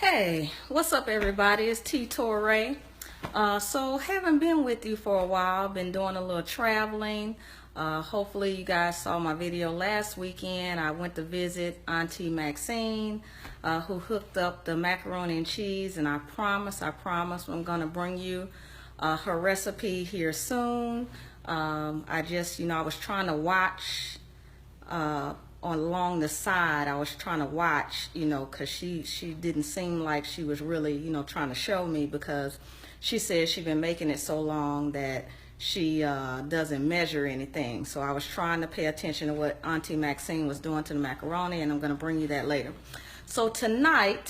Hey, what's up everybody? It's Torey. So haven't been with you for a while. Been doing a little traveling. Hopefully you guys saw my video last weekend. I went to visit Auntie Maxine, who hooked up the macaroni and cheese, and I promise I'm gonna bring you her recipe here soon. I was trying to watch along the side. I was trying to watch, because she didn't seem like she was really, trying to show me, because she said she'd been making it so long that she doesn't measure anything. So I was trying to pay attention to what Auntie Maxine was doing to the macaroni, and I'm going to bring you that later. So tonight,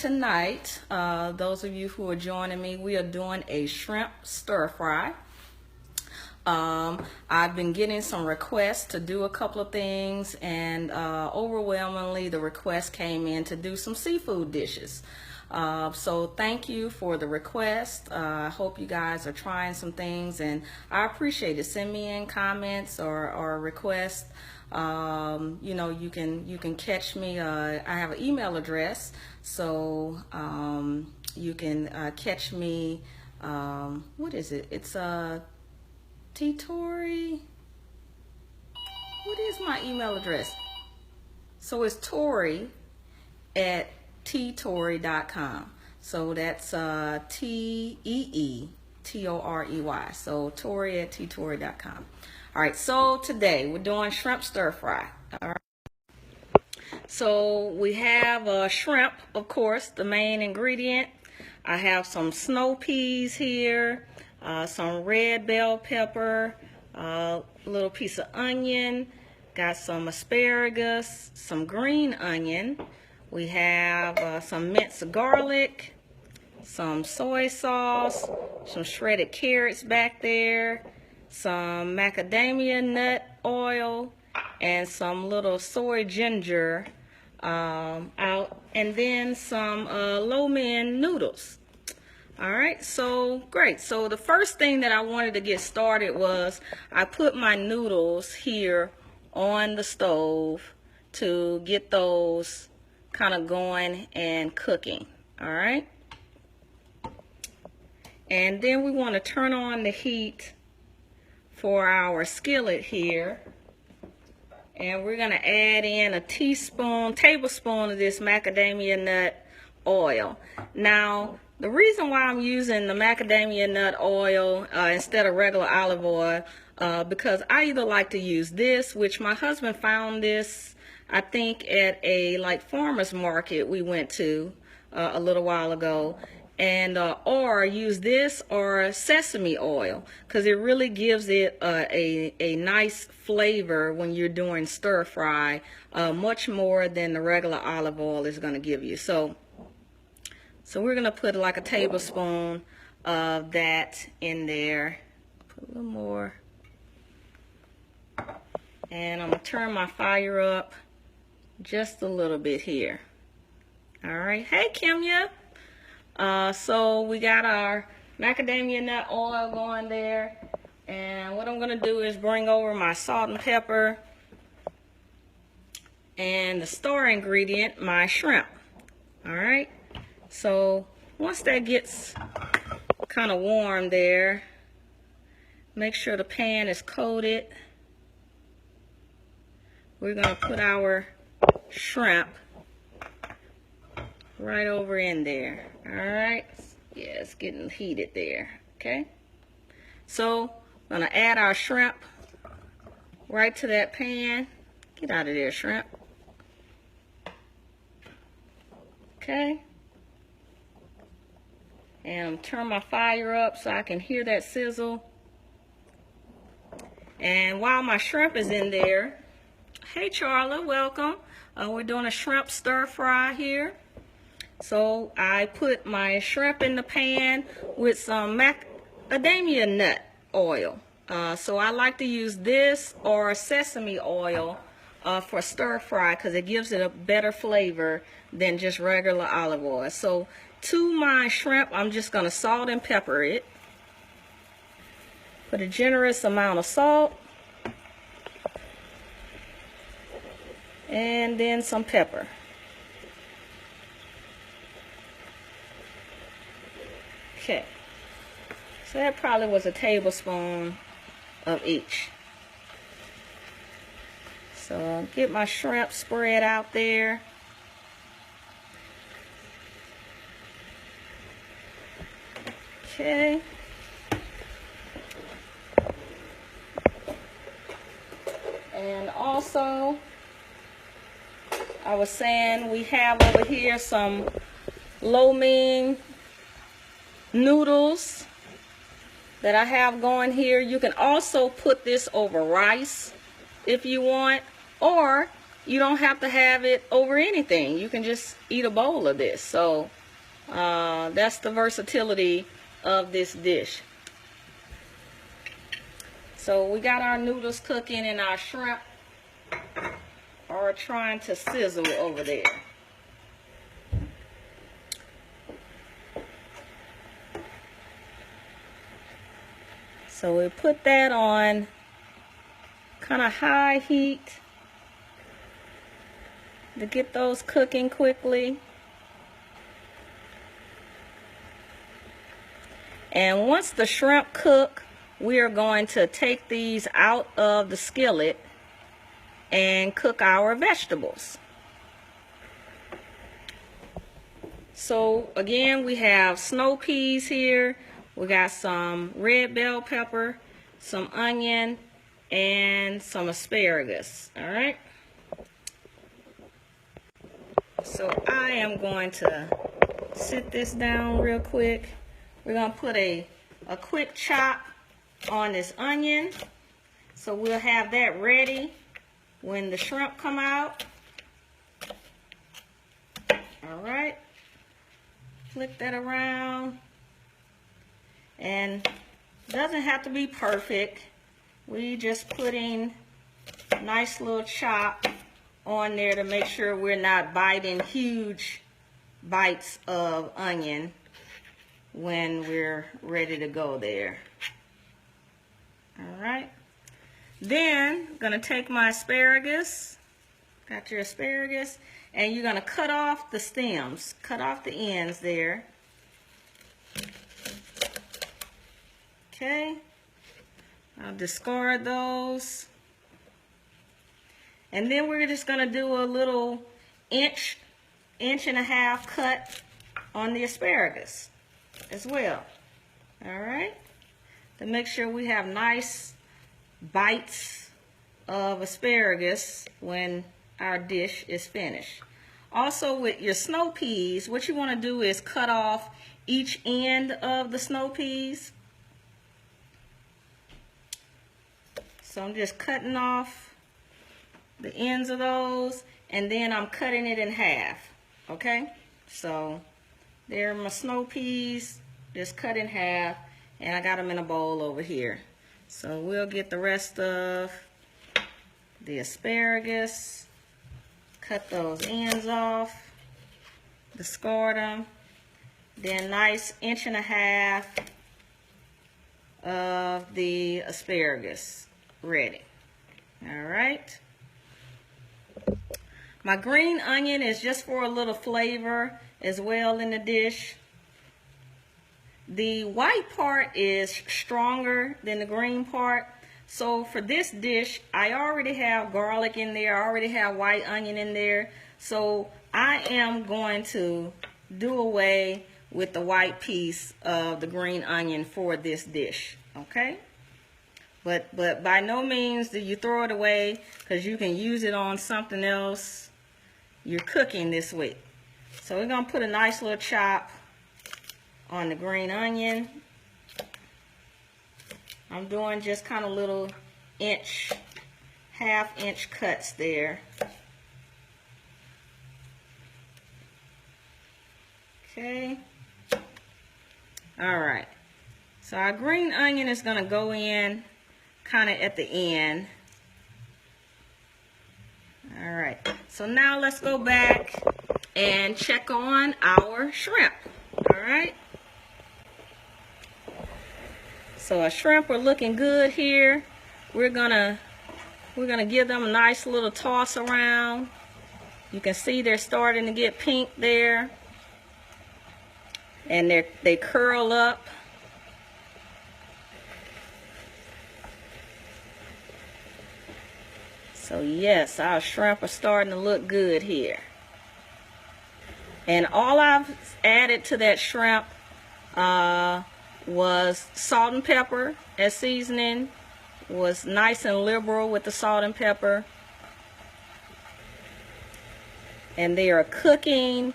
those of you who are joining me, we are doing a shrimp stir fry. I've been getting some requests to do a couple of things, and overwhelmingly the request came in to do some seafood dishes. So thank you for the request. I hope you guys are trying some things, and I appreciate it. Send me in comments or requests. You can catch me. I have an email address, so you can catch me. What is it? It's Torey. What is my email address? So it's Torey at ttorey.com. So that's TEETOREY. So Torey at ttorey.com. All right, so today we're doing shrimp stir fry. All right. So we have shrimp, of course, the main ingredient. I have some snow peas here. Some red bell pepper, a little piece of onion, got some asparagus, some green onion. We have some minced garlic, some soy sauce, some shredded carrots back there, some macadamia nut oil, and some little soy ginger out, and then some lo mein noodles. All right, so great. So the first thing that I wanted to get started was I put my noodles here on the stove to get those kind of going and cooking. All right. And then we want to turn on the heat for our skillet here. And we're going to add in a tablespoon of this macadamia nut oil. Now, the reason why I'm using the macadamia nut oil instead of regular olive oil, because I either like to use this, which my husband found this, I think, at a farmer's market we went to a little while ago, and or use this or sesame oil, because it really gives it a nice flavor when you're doing stir fry, much more than the regular olive oil is going to give you. So we're going to put like a tablespoon of that in there. Put a little more. And I'm going to turn my fire up just a little bit here. All right. Hey, Kimya. So we got our macadamia nut oil going there. And what I'm going to do is bring over my salt and pepper. And the star ingredient, my shrimp. All right. So once that gets kind of warm there, make sure the pan is coated. We're going to put our shrimp right over in there. All right. Yeah, it's getting heated there. Okay. So I'm going to add our shrimp right to that pan. Get out of there, shrimp. Okay. And turn my fire up so I can hear that sizzle. And while my shrimp is in there, hey Charla, welcome. We're doing a shrimp stir fry here. So I put my shrimp in the pan with some macadamia nut oil. So I like to use this or sesame oil for stir fry, because it gives it a better flavor than just regular olive oil. So to my shrimp, I'm just going to salt and pepper it. Put a generous amount of salt. And then some pepper. Okay. So that probably was a tablespoon of each. So I'll get my shrimp spread out there. Okay. And also, I was saying we have over here some lo mein noodles that I have going here. You can also put this over rice if you want, or you don't have to have it over anything. You can just eat a bowl of this. So that's the versatility of this dish. So we got our noodles cooking and our shrimp are trying to sizzle over there. So we put that on kind of high heat to get those cooking quickly. And once the shrimp cook, we are going to take these out of the skillet and cook our vegetables. So again, we have snow peas here. We got some red bell pepper, some onion, and some asparagus. All right. So I am going to sit this down real quick. We're going to put a quick chop on this onion. So we'll have that ready when the shrimp come out. All right. Flick that around. And doesn't have to be perfect. We just putting a nice little chop on there to make sure we're not biting huge bites of onion when we're ready to go there. All right. Then I'm gonna take my asparagus. Got your asparagus, and you're gonna cut off the stems, cut off the ends there. Okay, I'll discard those. And then we're just gonna do a little inch and a half cut on the asparagus as well. All right, to make sure we have nice bites of asparagus when our dish is finished. Also with your snow peas, what you wanna do is cut off each end of the snow peas. So I'm just cutting off the ends of those, and then I'm cutting it in half, okay? So there are my snow peas, just cut in half, and I got them in a bowl over here. So we'll get the rest of the asparagus, cut those ends off, discard them, then nice inch and a half of the asparagus ready. All right. My green onion is just for a little flavor as well in the dish. The white part is stronger than the green part. So for this dish, I already have garlic in there. I already have white onion in there. So I am going to do away with the white piece of the green onion for this dish. Okay? But by no means do you throw it away, because you can use it on something else you're cooking this week. So we're going to put a nice little chop on the green onion. I'm doing just kind of little inch, half-inch cuts there. Okay. All right. So our green onion is going to go in kind of at the end. All right. So now let's go back and check on our shrimp. All right. So our shrimp are looking good here. We're gonna give them a nice little toss around. You can see they're starting to get pink there. and they curl up. So yes, our shrimp are starting to look good here. And all I've added to that shrimp was salt and pepper as seasoning. Was nice and liberal with the salt and pepper. And they are cooking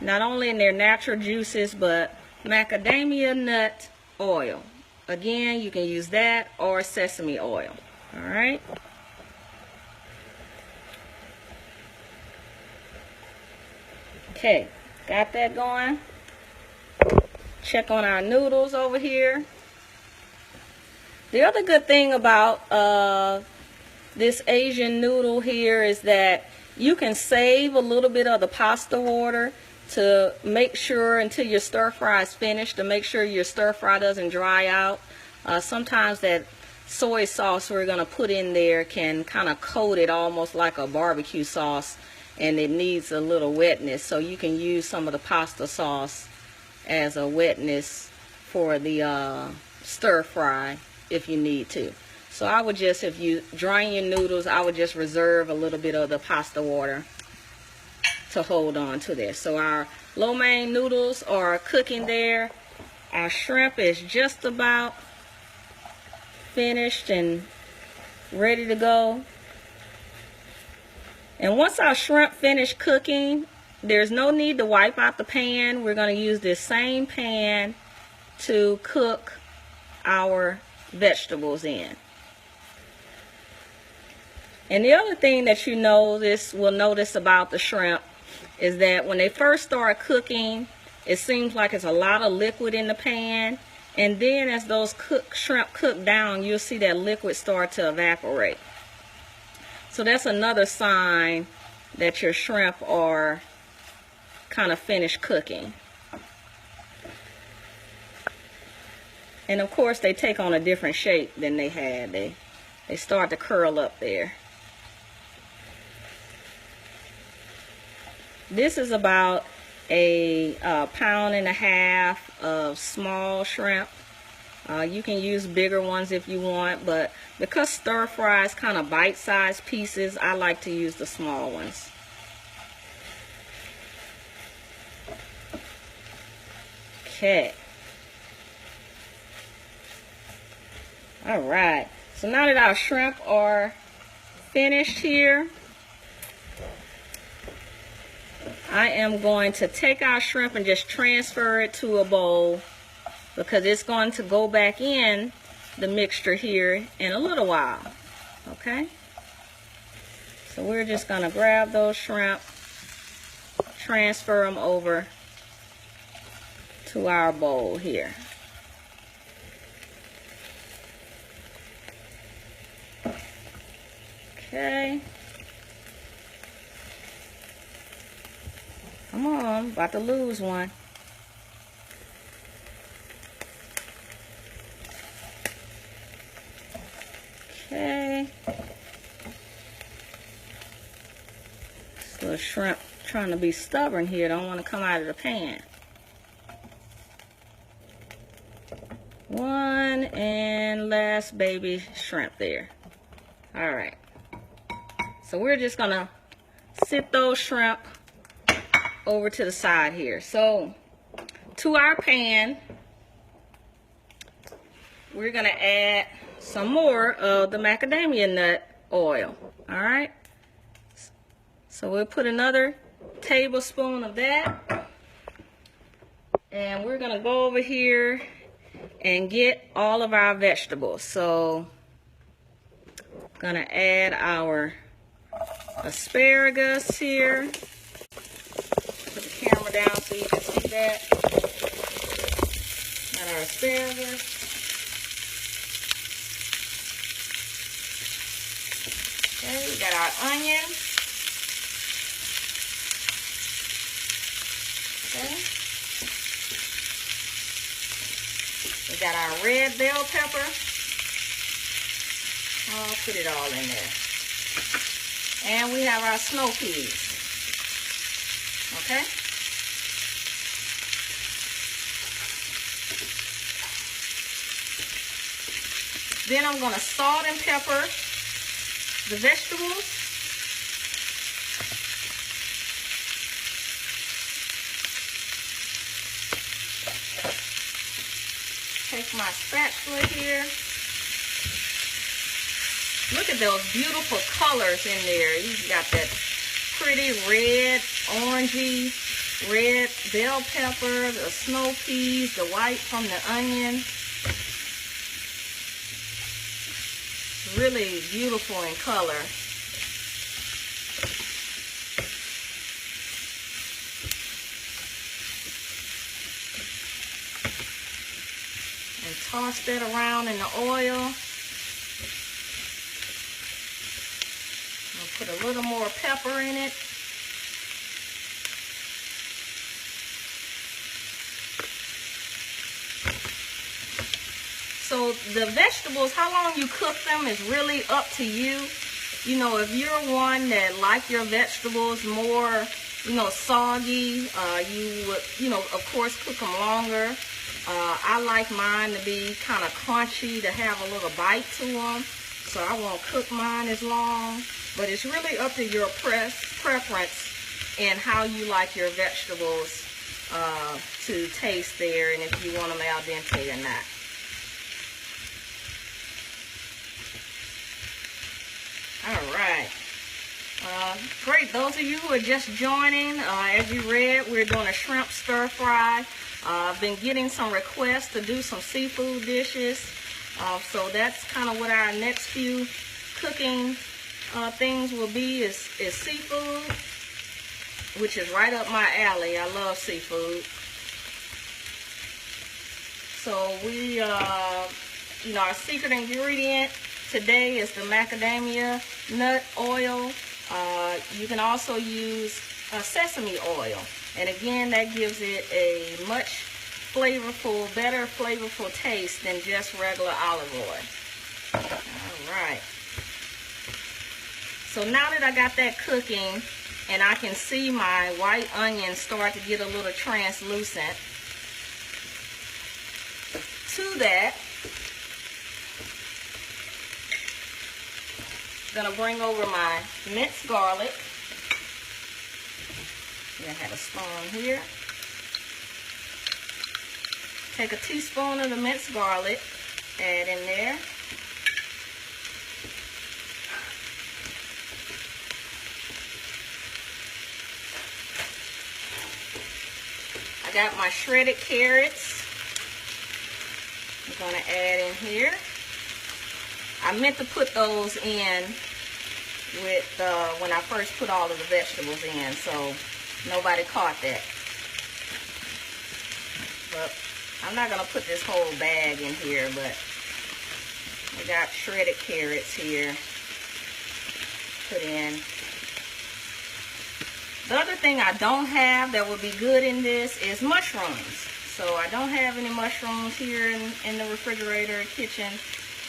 not only in their natural juices, but macadamia nut oil. Again, you can use that or sesame oil. All right. Okay, got that going. Check on our noodles over here. The other good thing about this Asian noodle here is that you can save a little bit of the pasta water to make sure until your stir fry is finished, to make sure your stir fry doesn't dry out. Sometimes that soy sauce we're going to put in there can kind of coat it almost like a barbecue sauce, and it needs a little wetness, so you can use some of the pasta sauce as a wetness for the stir fry if you need to. So I would just, if you drain your noodles, I would just reserve a little bit of the pasta water to hold on to this. So our lo mein noodles are cooking there. Our shrimp is just about finished and ready to go. And once our shrimp finish cooking, there's no need to wipe out the pan. We're going to use this same pan to cook our vegetables in. And the other thing that you will notice about the shrimp is that when they first start cooking, it seems like it's a lot of liquid in the pan. And then as those shrimp cook down, you'll see that liquid start to evaporate. So that's another sign that your shrimp are kind of finished cooking. And of course they take on a different shape than they had. They start to curl up there. This is about a pound and a half of small shrimp. You can use bigger ones if you want, but because stir fry is kind of bite-sized pieces, I like to use the small ones. Okay. All right. So now that our shrimp are finished here, I am going to take our shrimp and just transfer it to a bowl, because it's going to go back in the mixture here in a little while. Okay? So we're just going to grab those shrimp, transfer them over to our bowl here. Okay. Come on, about to lose one. Okay. This little shrimp trying to be stubborn here, don't want to come out of the pan. One and last baby shrimp there. All right. So we're just gonna sit those shrimp over to the side here. So to our pan, we're gonna add some more of the macadamia nut oil. All right. So we'll put another tablespoon of that, and we're gonna go over here and get all of our vegetables. So I'm gonna add our asparagus here. Put the camera down so you can see that. Got our asparagus. Okay, we got our onion. Okay. We got our red bell pepper. I'll put it all in there. And we have our snow peas. Okay? Then I'm going to salt and pepper the vegetables. Take my spatula here. Look at those beautiful colors in there. You got that pretty red, orangey, red bell pepper, the snow peas, the white from the onion. Really beautiful in color. And toss that around in the oil. Put a little more pepper in it. So the vegetables, how long you cook them is really up to you. You know, if you're one that like your vegetables more, you know, soggy, you would, you know, of course cook them longer. I like mine to be kind of crunchy, to have a little bite to them. So I won't cook mine as long. But it's really up to your preference and how you like your vegetables to taste there, and if you want them al dente or not. All right. Great. Those of you who are just joining, as you read, we're doing a shrimp stir fry. I've been getting some requests to do some seafood dishes. So that's kind of what our next few cooking things will be is seafood, which is right up my alley. I love seafood. So we, you know, our secret ingredient today is the macadamia nut oil. You can also use sesame oil. And again, that gives it a much flavorful, better flavorful taste than just regular olive oil. All right. So now that I got that cooking and I can see my white onion start to get a little translucent, to that, I'm going to bring over my minced garlic. I have a spoon here. Take a teaspoon of the minced garlic, add in there. I got my shredded carrots. I'm going to add in here. I meant to put those in with when I first put all of the vegetables in, so nobody caught that. But I'm not going to put this whole bag in here, but we got shredded carrots here. Put in. The other thing I don't have that would be good in this is mushrooms. So I don't have any mushrooms here in the refrigerator kitchen.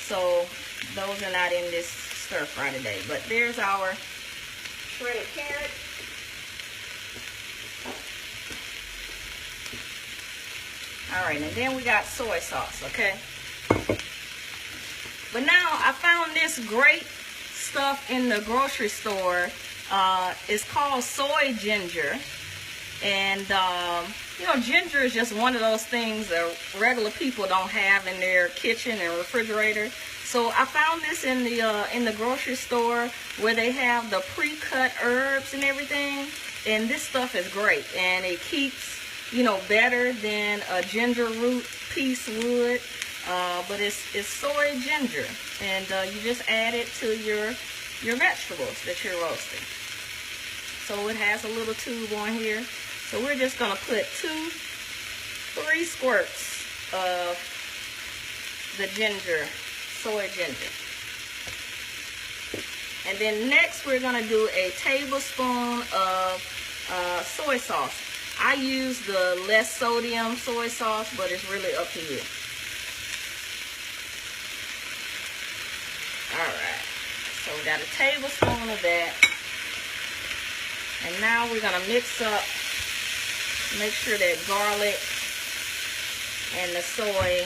So those are not in this stir fry today. But there's our shredded carrot. Alright, and then we got soy sauce, okay? But now I found this great stuff in the grocery store. It's called soy ginger. And, you know, ginger is just one of those things that regular people don't have in their kitchen and refrigerator. So I found this in the grocery store where they have the pre-cut herbs and everything. And this stuff is great. And it keeps, you know, better than a ginger root piece would. But it's soy ginger. And you just add it to your vegetables that you're roasting. So it has a little tube on here. So we're just going to put 3 squirts of the ginger, soy ginger. And then next we're going to do a tablespoon of soy sauce. I use the less sodium soy sauce, but it's really up to you. Alright, so we got a tablespoon of that. And now we're going to mix up, make sure that garlic and the soy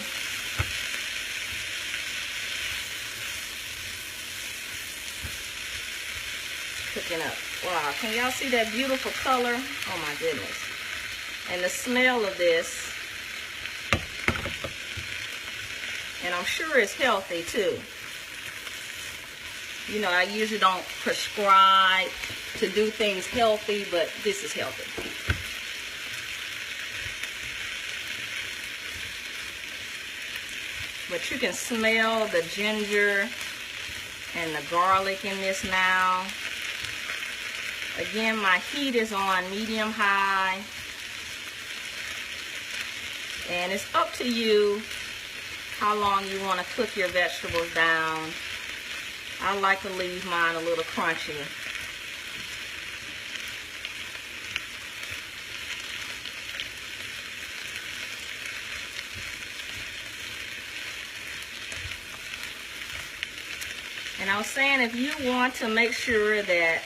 cooking up. Wow, can y'all see that beautiful color? Oh my goodness. And the smell of this. And I'm sure it's healthy too. You know, I usually don't prescribe to do things healthy, but this is healthy. But you can smell the ginger and the garlic in this now. Again, my heat is on medium high. And it's up to you how long you want to cook your vegetables down. I like to leave mine a little crunchy. And I was saying, if you want to make sure that,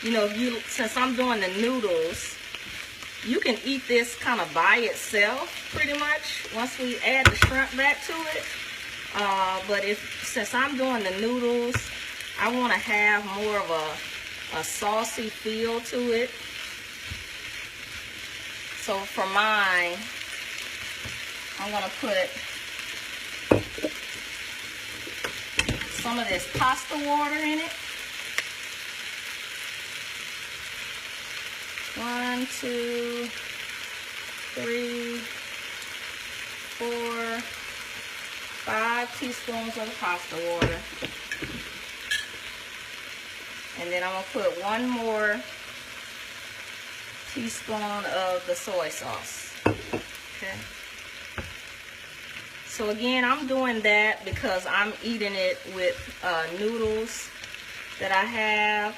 you know, since I'm doing the noodles, you can eat this kind of by itself pretty much once we add the shrimp back to it. But since I'm doing the noodles, I want to have more of a saucy feel to it. So for mine, I'm going to put some of this pasta water in it. 1, 2, 3, 4, 5 teaspoons of the pasta water. And then I'm going to put 1 more teaspoon of the soy sauce. Okay. So again, I'm doing that because I'm eating it with noodles that I have.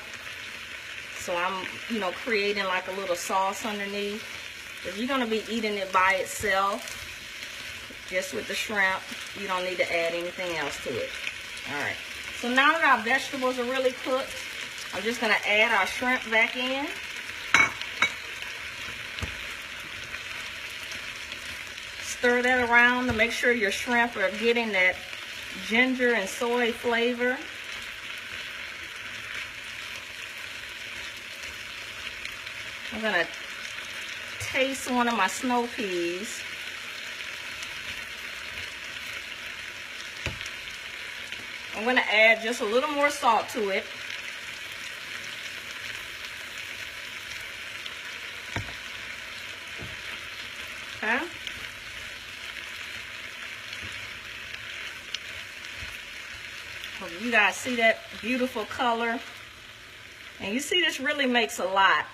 So I'm, you know, creating like a little sauce underneath. If you're going to be eating it by itself, just with the shrimp, you don't need to add anything else to it. All right. So now that our vegetables are really cooked, I'm just going to add our shrimp back in. Stir that around to make sure your shrimp are getting that ginger and soy flavor. I'm going to taste one of my snow peas. I'm going to add just a little more salt to it. Okay. Hope you guys see that beautiful color. And you see this really makes a lot.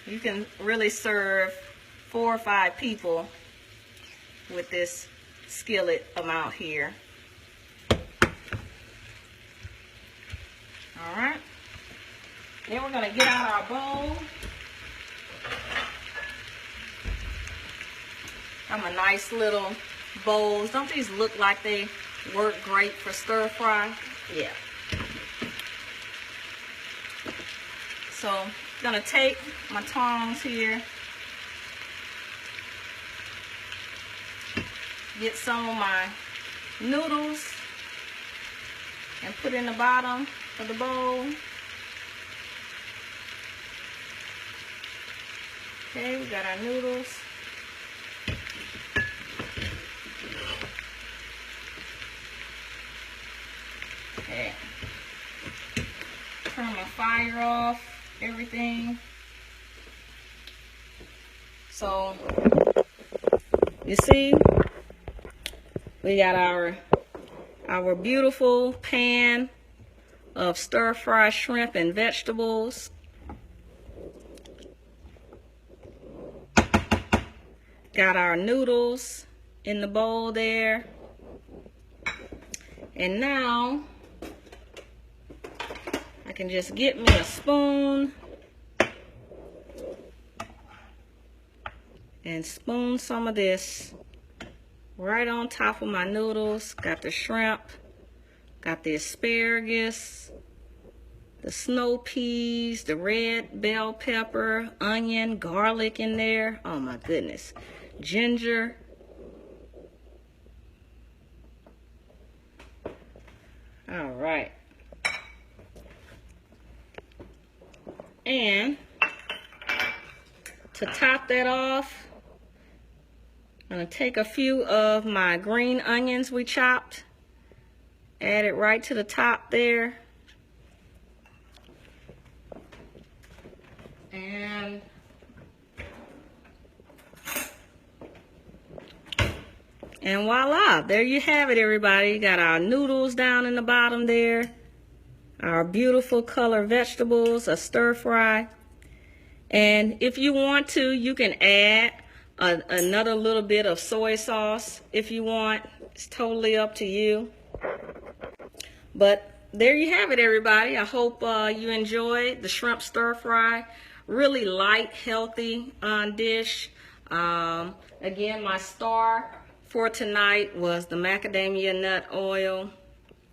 You can really serve 4 or 5 people with this skillet amount here. All right. Then we're going to get out our bowl. Have a nice little bowls. Don't these look like they work great for stir fry? Yeah. So I'm going to take my tongs here. Get some of my noodles and put in the bottom of the bowl. Okay, we got our noodles. Okay. Turn my fire off, everything. So, you see, we got our beautiful pan of stir-fry shrimp and vegetables. Got our noodles in the bowl there. And now, I can just get me a spoon and spoon some of this right on top of my noodles. Got the shrimp, got the asparagus, the snow peas, the red bell pepper, onion, garlic in there. Oh my goodness. Ginger. All right. And to top that off, I'm going to take a few of my green onions we chopped, add it right to the top there. And voila, there you have it, everybody. You got our noodles down in the bottom there, our beautiful color vegetables, a stir fry. And if you want to, you can add another little bit of soy sauce if you want. It's totally up to you. But there you have it, everybody. I hope you enjoyed the shrimp stir fry. Really light, healthy dish. Again, my star for tonight was the macadamia nut oil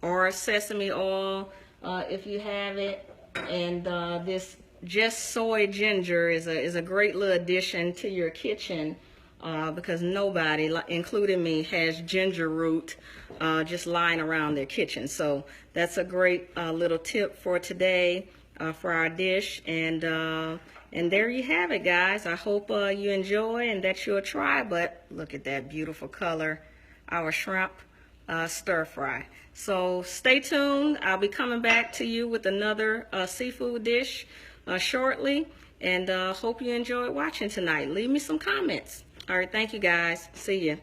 or sesame oil if you have it. And this just soy ginger is a great little addition to your kitchen because nobody, including me, has ginger root just lying around their kitchen. So that's a great little tip for today for our dish. And there you have it, guys. I hope you enjoy and that you'll try. But look at that beautiful color, our shrimp stir fry. So stay tuned. I'll be coming back to you with another seafood dish shortly. And hope you enjoyed watching tonight. Leave me some comments. All right, thank you, guys. See you.